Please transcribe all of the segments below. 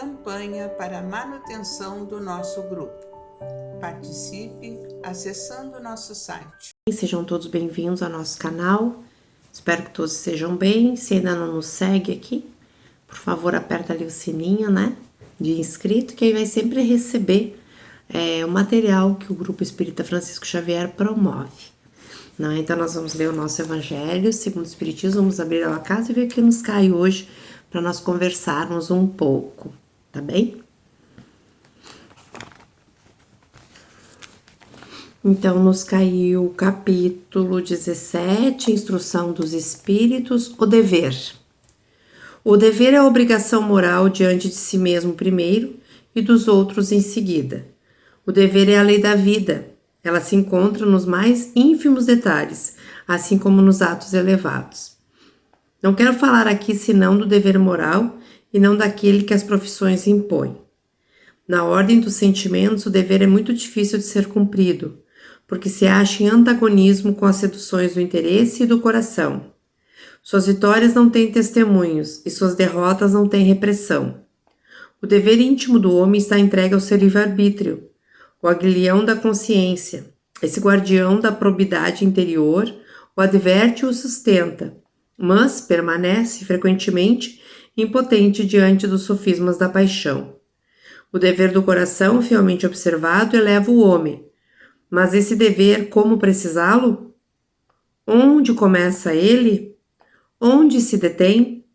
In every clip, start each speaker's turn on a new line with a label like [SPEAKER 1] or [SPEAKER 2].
[SPEAKER 1] campanha para a manutenção do nosso grupo. Participe acessando o nosso site.
[SPEAKER 2] Sejam todos bem-vindos ao nosso canal. Espero que todos estejam bem. Se ainda não nos segue aqui, por favor, aperta ali o sininho, de inscrito, que aí vai sempre receber o material que o Grupo Espírita Francisco Xavier promove. Então, nós vamos ler o nosso Evangelho segundo o Espiritismo. Vamos abrir a casa e ver o que nos cai hoje para nós conversarmos um pouco, tá bem? Então, nos caiu o capítulo 17, Instrução dos Espíritos, o dever. O dever é a obrigação moral diante de si mesmo primeiro e dos outros em seguida. O dever é a lei da vida. Ela se encontra nos mais ínfimos detalhes, assim como nos atos elevados. Não quero falar aqui senão do dever moral e não daquele que as profissões impõem. Na ordem dos sentimentos, o dever é muito difícil de ser cumprido, porque se acha em antagonismo com as seduções do interesse e do coração. Suas vitórias não têm testemunhos e suas derrotas não têm repressão. O dever íntimo do homem está entregue ao seu livre-arbítrio, o aguilhão da consciência. Esse guardião da probidade interior o adverte e o sustenta, mas permanece frequentemente impotente diante dos sofismas da paixão. O dever do coração, fielmente observado, eleva o homem. Mas esse dever, como precisá-lo? Onde começa ele? Onde se detém?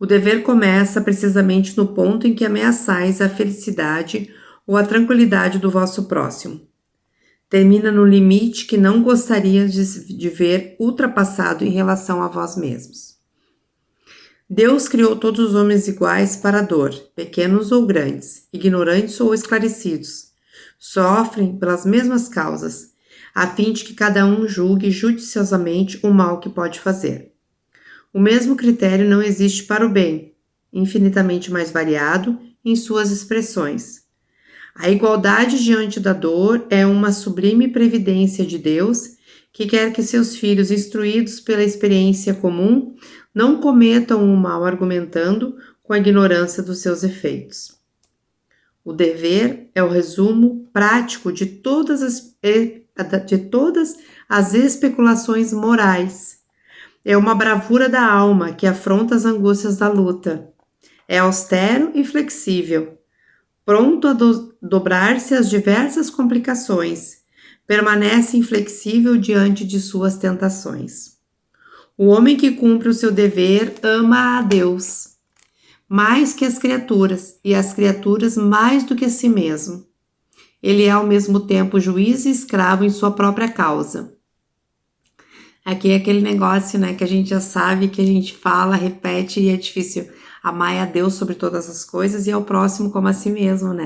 [SPEAKER 2] O dever começa precisamente no ponto em que ameaçais a felicidade ou a tranquilidade do vosso próximo. Termina no limite que não gostaria de ver ultrapassado em relação a vós mesmos. Deus criou todos os homens iguais para a dor, pequenos ou grandes, ignorantes ou esclarecidos. Sofrem pelas mesmas causas, a fim de que cada um julgue judiciosamente o mal que pode fazer. O mesmo critério não existe para o bem, infinitamente mais variado em suas expressões. A igualdade diante da dor é uma sublime previdência de Deus que quer que seus filhos, instruídos pela experiência comum, não cometam o mal argumentando com a ignorância dos seus efeitos. O dever é o resumo prático de todas as especulações morais. É uma bravura da alma que afronta as angústias da luta. É austero e flexível, pronto a dobrar-se às diversas complicações. Permanece inflexível diante de suas tentações. O homem que cumpre o seu dever ama a Deus mais que as criaturas, e as criaturas mais do que a si mesmo. Ele é ao mesmo tempo juiz e escravo em sua própria causa. Aqui é aquele negócio, que a gente já sabe, que a gente fala, repete e é difícil. Amar a Deus sobre todas as coisas e ao próximo como a si mesmo,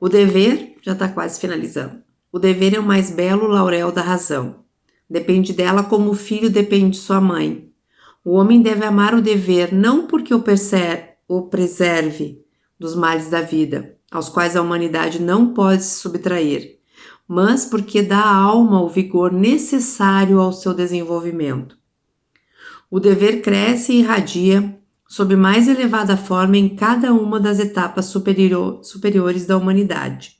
[SPEAKER 2] O dever, já está quase finalizando. O dever é o mais belo laurel da razão. Depende dela como o filho depende de sua mãe. O homem deve amar o dever não porque o preserve dos males da vida, aos quais a humanidade não pode se subtrair, mas porque dá à alma o vigor necessário ao seu desenvolvimento. O dever cresce e irradia sob mais elevada forma em cada uma das etapas superiores da humanidade.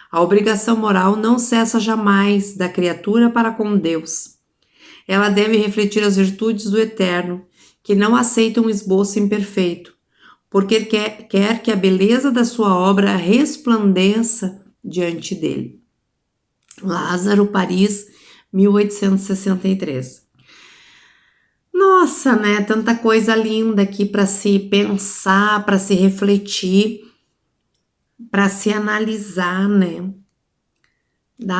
[SPEAKER 2] A obrigação moral não cessa jamais da criatura para com Deus. Ela deve refletir as virtudes do Eterno, que não aceita um esboço imperfeito, porque quer que a beleza da sua obra resplandeça diante dele. Lázaro, Paris, 1863. Nossa, tanta coisa linda aqui para se pensar, para se refletir, para se analisar,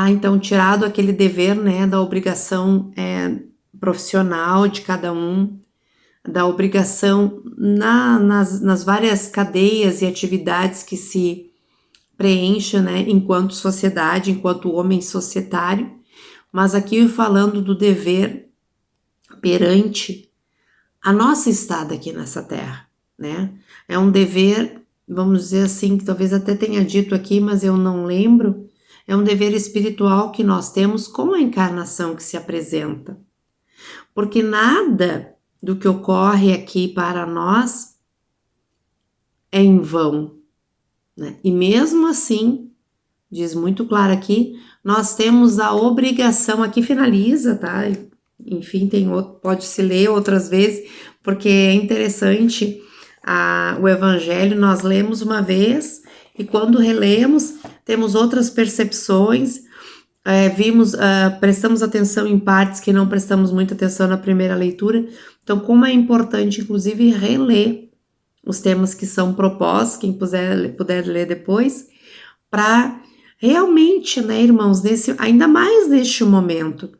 [SPEAKER 2] Então, tirado aquele dever, da obrigação profissional de cada um, da obrigação nas várias cadeias e atividades que se preenche, enquanto sociedade, enquanto homem societário, mas aqui falando do dever perante a nossa estada aqui nessa terra, É um dever, vamos dizer assim, que talvez até tenha dito aqui, mas eu não lembro, é um dever espiritual que nós temos com a encarnação que se apresenta. Porque nada do que ocorre aqui para nós é em vão, né? E mesmo assim, diz muito claro aqui, nós temos a obrigação, aqui finaliza, tá? Enfim, tem outro, pode se ler outras vezes, porque é interessante o Evangelho, nós lemos uma vez e quando relemos, temos outras percepções, prestamos atenção em partes que não prestamos muita atenção na primeira leitura. Então, como é importante, inclusive, reler os temas que são propostos, quem puder ler depois, para realmente, né, irmãos, ainda mais neste momento,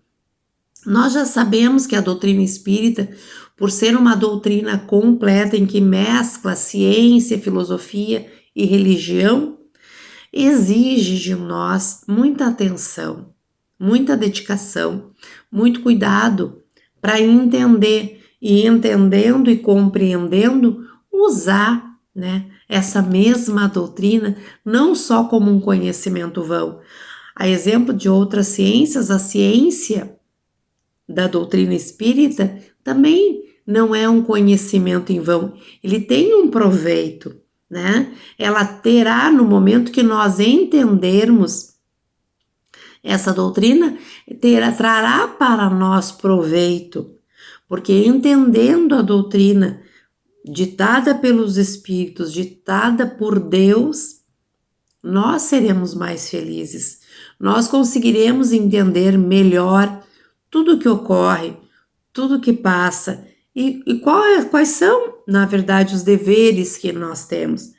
[SPEAKER 2] nós já sabemos que a doutrina espírita, por ser uma doutrina completa em que mescla ciência, filosofia e religião, exige de nós muita atenção, muita dedicação, muito cuidado para entender e entendendo e compreendendo, usar, né, essa mesma doutrina não só como um conhecimento vão. A exemplo de outras ciências, a ciência da doutrina espírita também não é um conhecimento em vão, ele tem um proveito, né? Ela terá, no momento que nós entendermos essa doutrina, trará para nós proveito, porque entendendo a doutrina ditada pelos Espíritos, ditada por Deus, nós seremos mais felizes, nós conseguiremos entender melhor tudo que ocorre, tudo que passa e quais são, na verdade, os deveres que nós temos.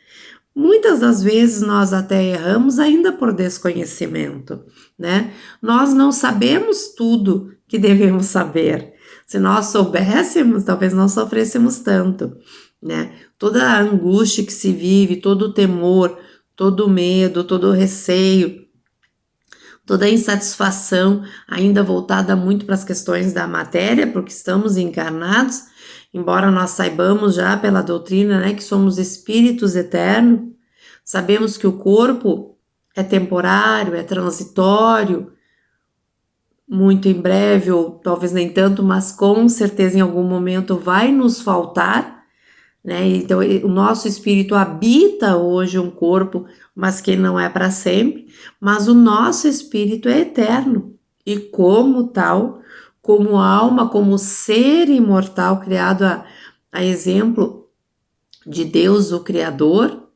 [SPEAKER 2] Muitas das vezes nós até erramos ainda por desconhecimento, né? Nós não sabemos tudo que devemos saber. Se nós soubéssemos, talvez não sofrêssemos tanto, né? Toda a angústia que se vive, todo o temor, todo o medo, todo o receio, toda a insatisfação ainda voltada muito para as questões da matéria, porque estamos encarnados, embora nós saibamos já pela doutrina, né, que somos espíritos eternos, sabemos que o corpo é temporário, é transitório, muito em breve, ou talvez nem tanto, mas com certeza em algum momento vai nos faltar, né? Então o nosso espírito habita hoje um corpo, mas que não é para sempre, mas o nosso espírito é eterno e como tal, como alma, como ser imortal criado a exemplo de Deus, o Criador,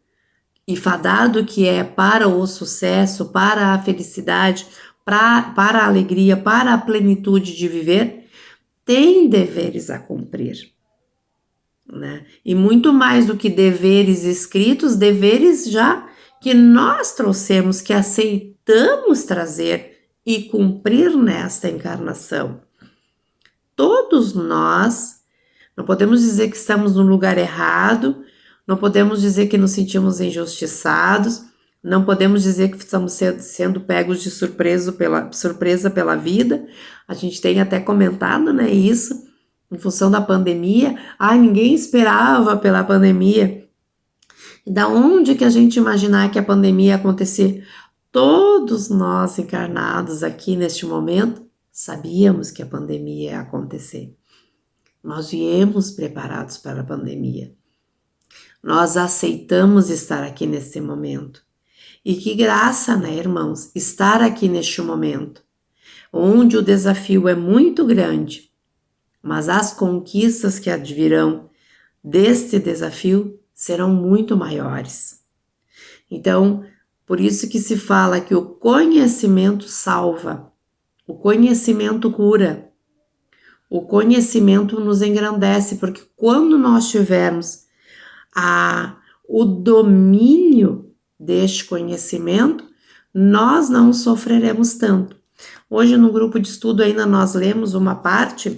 [SPEAKER 2] e fadado que é para o sucesso, para a felicidade, para a alegria, para a plenitude de viver, tem deveres a cumprir, né? E muito mais do que deveres escritos, deveres já que nós trouxemos, que aceitamos trazer e cumprir nesta encarnação. Todos nós, não podemos dizer que estamos no lugar errado, não podemos dizer que nos sentimos injustiçados, não podemos dizer que estamos sendo pegos de surpresa pela vida. A gente tem até comentado, né, isso, em função da pandemia. Ninguém esperava pela pandemia. E da onde que a gente imaginar que a pandemia ia acontecer? Todos nós encarnados aqui neste momento sabíamos que a pandemia ia acontecer. Nós viemos preparados para a pandemia. Nós aceitamos estar aqui nesse momento. E que graça, né, irmãos, estar aqui neste momento, onde o desafio é muito grande, mas as conquistas que advirão deste desafio serão muito maiores. Então, por isso que se fala que o conhecimento salva, o conhecimento cura, o conhecimento nos engrandece, porque quando nós tivermos o domínio deste conhecimento, nós não sofreremos tanto. Hoje no grupo de estudo ainda nós lemos uma parte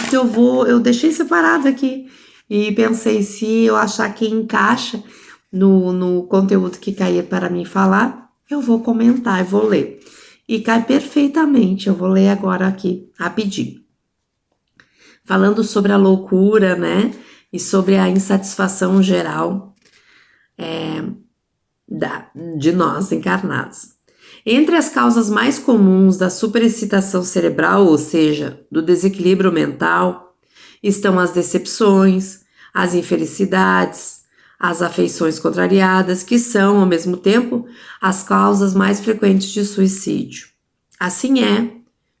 [SPEAKER 2] que eu deixei separado aqui e pensei, se eu achar que encaixa no conteúdo que cair para mim falar, eu vou comentar e vou ler. E cai perfeitamente, eu vou ler agora aqui, rapidinho. Falando sobre a loucura, né, e sobre a insatisfação geral de nós encarnados. Entre as causas mais comuns da superexcitação cerebral, ou seja, do desequilíbrio mental, estão as decepções, as infelicidades, as afeições contrariadas, que são, ao mesmo tempo, as causas mais frequentes de suicídio. Assim é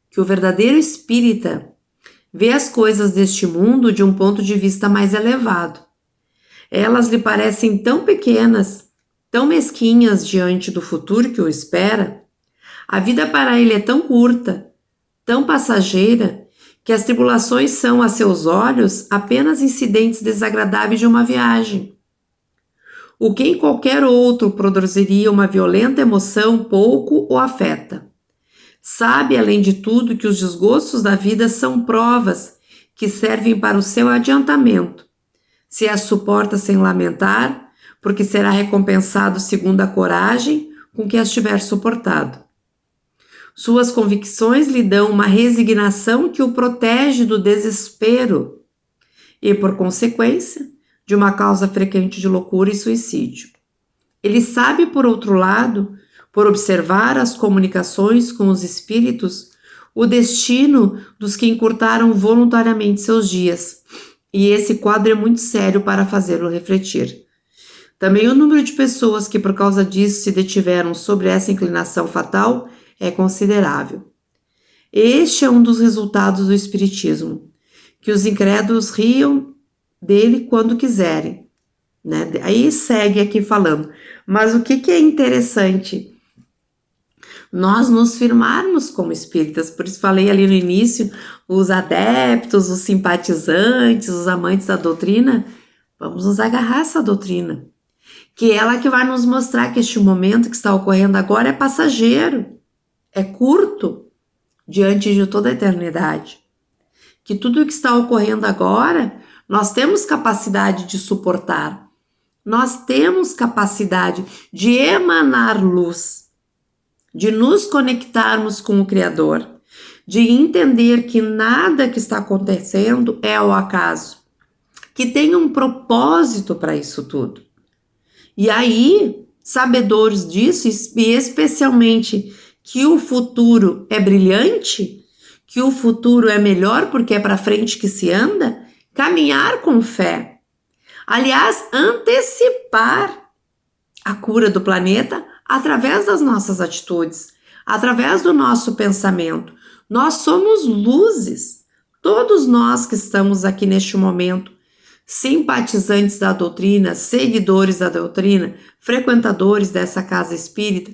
[SPEAKER 2] que o verdadeiro espírita vê as coisas deste mundo de um ponto de vista mais elevado. Elas lhe parecem tão pequenas, tão mesquinhas diante do futuro que o espera. A vida para ele é tão curta, tão passageira, que as tribulações são, a seus olhos, apenas incidentes desagradáveis de uma viagem. O que em qualquer outro produziria uma violenta emoção pouco o afeta. Sabe, além de tudo, que os desgostos da vida são provas que servem para o seu adiantamento. Se as suporta sem lamentar, porque será recompensado segundo a coragem com que as tiver suportado. Suas convicções lhe dão uma resignação que o protege do desespero e, por consequência, de uma causa frequente de loucura e suicídio. Ele sabe, por outro lado, por observar as comunicações com os espíritos, o destino dos que encurtaram voluntariamente seus dias, e esse quadro é muito sério para fazê-lo refletir. Também o número de pessoas que por causa disso se detiveram sobre essa inclinação fatal é considerável. Este é um dos resultados do espiritismo, que os incrédulos riam dele quando quiserem, né? Aí segue aqui falando, mas o que é interessante? Nós nos firmarmos como espíritas, por isso falei ali no início, os adeptos, os simpatizantes, os amantes da doutrina, vamos nos agarrar a essa doutrina, que é ela que vai nos mostrar que este momento que está ocorrendo agora é passageiro, é curto, diante de toda a eternidade, que tudo o que está ocorrendo agora, nós temos capacidade de suportar, nós temos capacidade de emanar luz, de nos conectarmos com o Criador, de entender que nada que está acontecendo é ao acaso, que tem um propósito para isso tudo. E aí, sabedores disso, e especialmente que o futuro é brilhante, que o futuro é melhor porque é para frente que se anda, caminhar com fé. Aliás, antecipar a cura do planeta através das nossas atitudes, através do nosso pensamento. Nós somos luzes, todos nós que estamos aqui neste momento, simpatizantes da doutrina, seguidores da doutrina, frequentadores dessa casa espírita,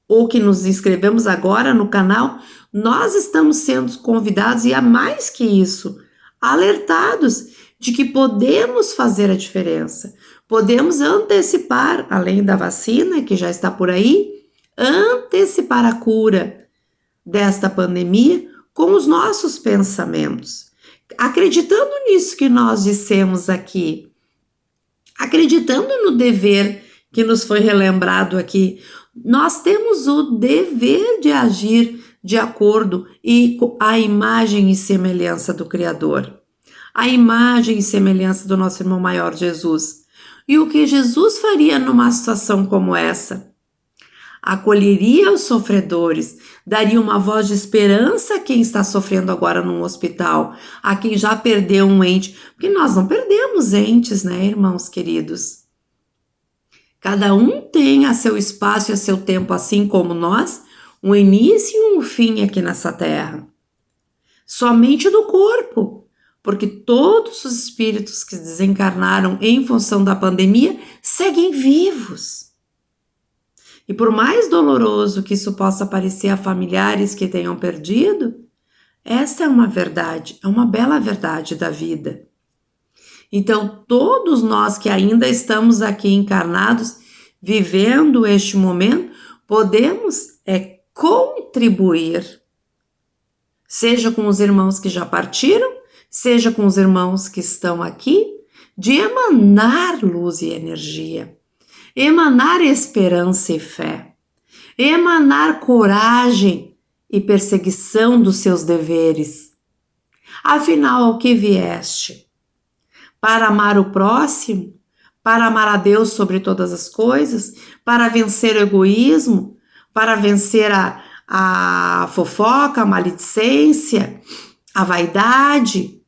[SPEAKER 2] ou que nos inscrevemos agora no canal, nós estamos sendo convidados, e a mais que isso, alertados de que podemos fazer a diferença. Podemos antecipar, além da vacina que já está por aí, antecipar a cura desta pandemia com os nossos pensamentos. Acreditando nisso que nós dissemos aqui, acreditando no dever que nos foi relembrado aqui, nós temos o dever de agir de acordo e a imagem e semelhança do Criador, a imagem e semelhança do nosso irmão maior Jesus. E o que Jesus faria numa situação como essa? Acolheria os sofredores, daria uma voz de esperança a quem está sofrendo agora num hospital, a quem já perdeu um ente, porque nós não perdemos entes, né, irmãos queridos? Cada um tem a seu espaço e a seu tempo, assim como nós, um início e um fim aqui nessa terra. Somente do corpo, porque todos os espíritos que desencarnaram em função da pandemia seguem vivos. E por mais doloroso que isso possa parecer a familiares que tenham perdido, essa é uma verdade, é uma bela verdade da vida. Então, todos nós que ainda estamos aqui encarnados, vivendo este momento, podemos contribuir, seja com os irmãos que já partiram, seja com os irmãos que estão aqui, de emanar luz e energia, emanar esperança e fé, emanar coragem e perseguição dos seus deveres. Afinal, ao que vieste? Para amar o próximo? Para amar a Deus sobre todas as coisas? Para vencer o egoísmo? Para vencer a fofoca, a maledicência, a vaidade?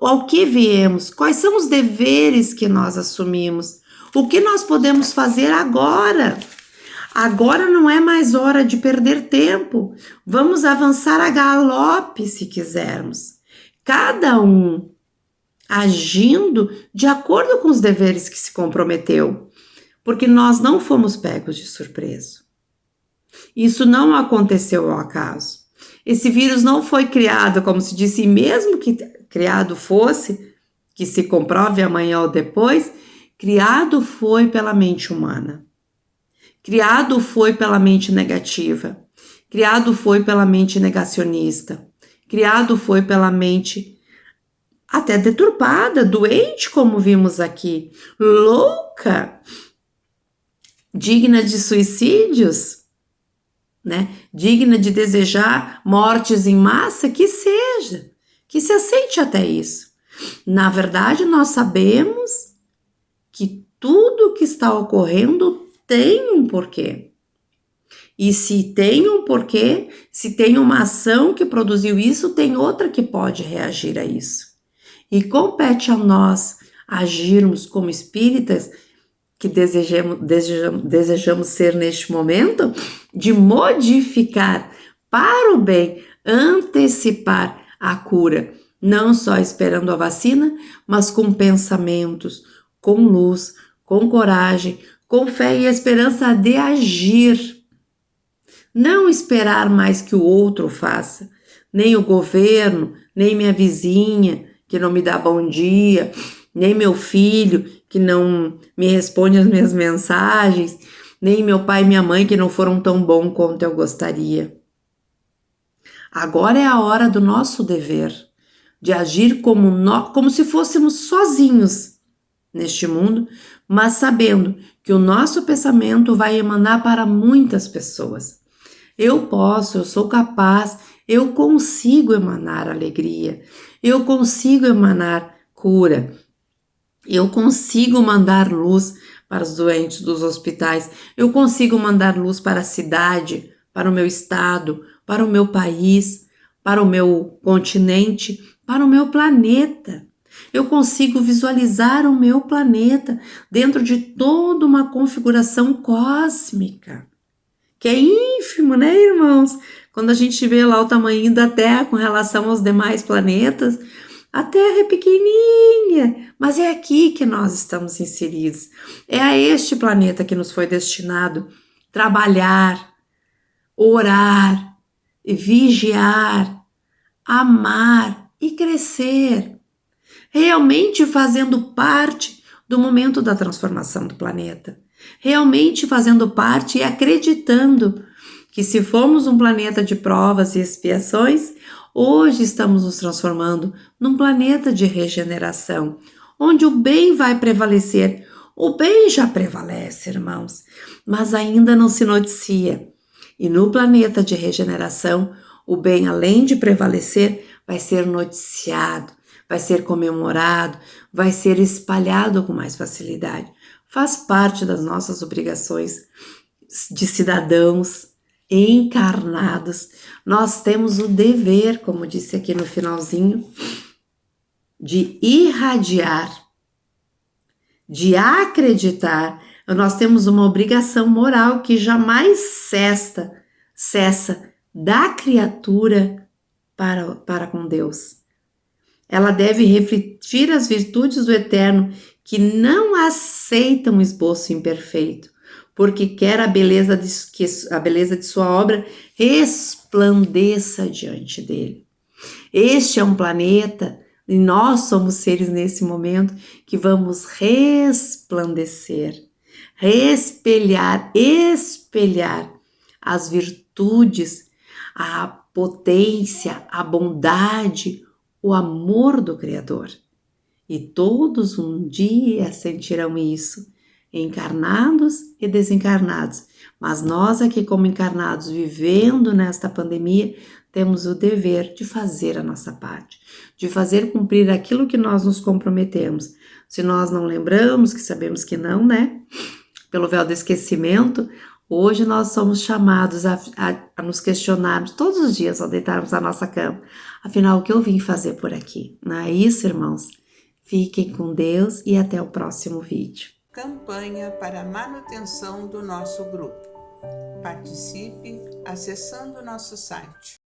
[SPEAKER 2] Ao que viemos? Quais são os deveres que nós assumimos? O que nós podemos fazer agora? Agora não é mais hora de perder tempo. Vamos avançar a galope se quisermos. Cada um agindo de acordo com os deveres que se comprometeu, porque nós não fomos pegos de surpresa. Isso não aconteceu ao acaso. Esse vírus não foi criado, como se disse, e mesmo que criado fosse, que se comprove amanhã ou depois, criado foi pela mente humana. Criado foi pela mente negativa. Criado foi pela mente negacionista. Criado foi pela mente até deturpada, doente, como vimos aqui, louca, digna de suicídios, né? Digna de desejar mortes em massa, que seja, que se aceite até isso. Na verdade, nós sabemos que tudo que está ocorrendo tem um porquê. E se tem um porquê, se tem uma ação que produziu isso, tem outra que pode reagir a isso. E compete a nós agirmos como espíritas que desejamos ser neste momento, de modificar para o bem, antecipar a cura, não só esperando a vacina, mas com pensamentos, com luz, com coragem, com fé e esperança de agir. Não esperar mais que o outro faça, nem o governo, nem minha vizinha, que não me dá bom dia, nem meu filho, que não me responde as minhas mensagens, nem meu pai e minha mãe, que não foram tão bons quanto eu gostaria. Agora é a hora do nosso dever, de agir como se fôssemos sozinhos neste mundo, mas sabendo que o nosso pensamento vai emanar para muitas pessoas. Eu sou capaz, eu consigo emanar alegria, eu consigo emanar cura, eu consigo mandar luz para os doentes dos hospitais, eu consigo mandar luz para a cidade, para o meu estado, para o meu país, para o meu continente, para o meu planeta. Eu consigo visualizar o meu planeta dentro de toda uma configuração cósmica, que é ínfimo, né, irmãos? Quando a gente vê lá o tamanho da Terra com relação aos demais planetas, a Terra é pequenininha, mas é aqui que nós estamos inseridos. É a este planeta que nos foi destinado trabalhar, orar, vigiar, amar e crescer, realmente fazendo parte do momento da transformação do planeta, realmente fazendo parte e acreditando que se formos um planeta de provas e expiações, hoje estamos nos transformando num planeta de regeneração, onde o bem vai prevalecer. O bem já prevalece, irmãos, mas ainda não se noticia. E no planeta de regeneração, o bem, além de prevalecer, vai ser noticiado, vai ser comemorado, vai ser espalhado com mais facilidade. Faz parte das nossas obrigações de cidadãos encarnados. Nós temos o dever, como disse aqui no finalzinho, de irradiar, de acreditar. Nós temos uma obrigação moral que jamais cessa da criatura para com Deus. Ela deve refletir as virtudes do Eterno, que não aceitam o esboço imperfeito, porque quer a beleza de sua obra resplandeça diante dele. Este é um planeta, e nós somos seres nesse momento que vamos resplandecer, espelhar as virtudes, a potência, a bondade, o amor do Criador. E todos um dia sentirão isso, encarnados e desencarnados. Mas nós aqui como encarnados, vivendo nesta pandemia, temos o dever de fazer a nossa parte, de fazer cumprir aquilo que nós nos comprometemos. Se nós não lembramos, que sabemos que não, né? Pelo véu do esquecimento, hoje nós somos chamados a nos questionarmos todos os dias ao deitarmos na nossa cama. Afinal, o que eu vim fazer por aqui? Não é isso, irmãos? Fiquem com Deus e até o próximo vídeo.
[SPEAKER 1] campanha para a manutenção do nosso grupo. Participe acessando nosso site.